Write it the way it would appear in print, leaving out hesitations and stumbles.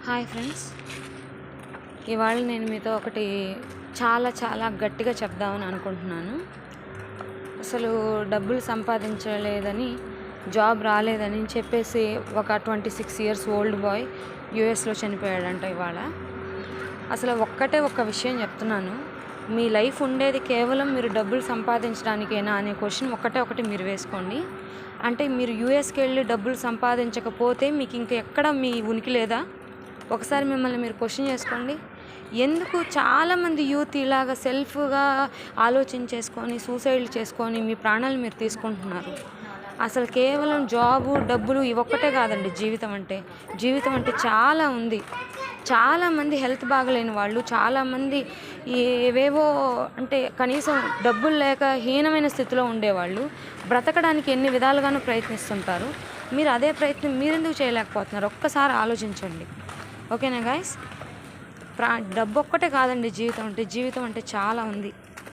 Hi friends, ఇవాళ నేను మీతో ఒకటి చాలా గట్టిగా చెప్దామని అనుకుంటున్నాను. అసలు డబ్బులు సంపాదించలేదని, జాబ్ రాలేదని చెప్పేసి ఒక 26 ఇయర్స్ ఓల్డ్ బాయ్ యూఎస్లో చనిపోయాడంట ఇవాళ. అసలు ఒక్క విషయం చెప్తున్నాను, మీ లైఫ్ ఉండేది కేవలం మీరు డబ్బులు సంపాదించడానికేనా అనే క్వశ్చన్ ఒకటి మీరు వేసుకోండి. అంటే మీరు యూఎస్కి వెళ్ళి డబ్బులు సంపాదించకపోతే మీకు ఇంకెక్కడ మీ ఉనికి లేదా? ఒకసారి మిమ్మల్ని మీరు క్వశ్చన్ చేసుకోండి. ఎందుకు చాలామంది యూత్ ఇలాగ సెల్ఫ్గా ఆలోచించేసుకొని సూసైడ్లు చేసుకొని మీ ప్రాణాలు మీరు తీసుకుంటున్నారు. అసలు కేవలం జాబు, డబ్బులు ఇవొక్కటే కాదండి జీవితం అంటే చాలా ఉంది. చాలామంది హెల్త్ బాగలేని వాళ్ళు, చాలామంది ఏవేవో అంటే కనీసం డబ్బులు లేక హీనమైన స్థితిలో ఉండేవాళ్ళు బ్రతకడానికి ఎన్ని విధాలుగానూ ప్రయత్నిస్తుంటారు. మీరు అదే ప్రయత్నం మీరెందుకు చేయలేకపోతున్నారు? ఒక్కసారి ఆలోచించండి. ఓకేనా గైస్? డబ్బు ఒక్కటే కాదండి జీవితం అంటే చాలా ఉంది.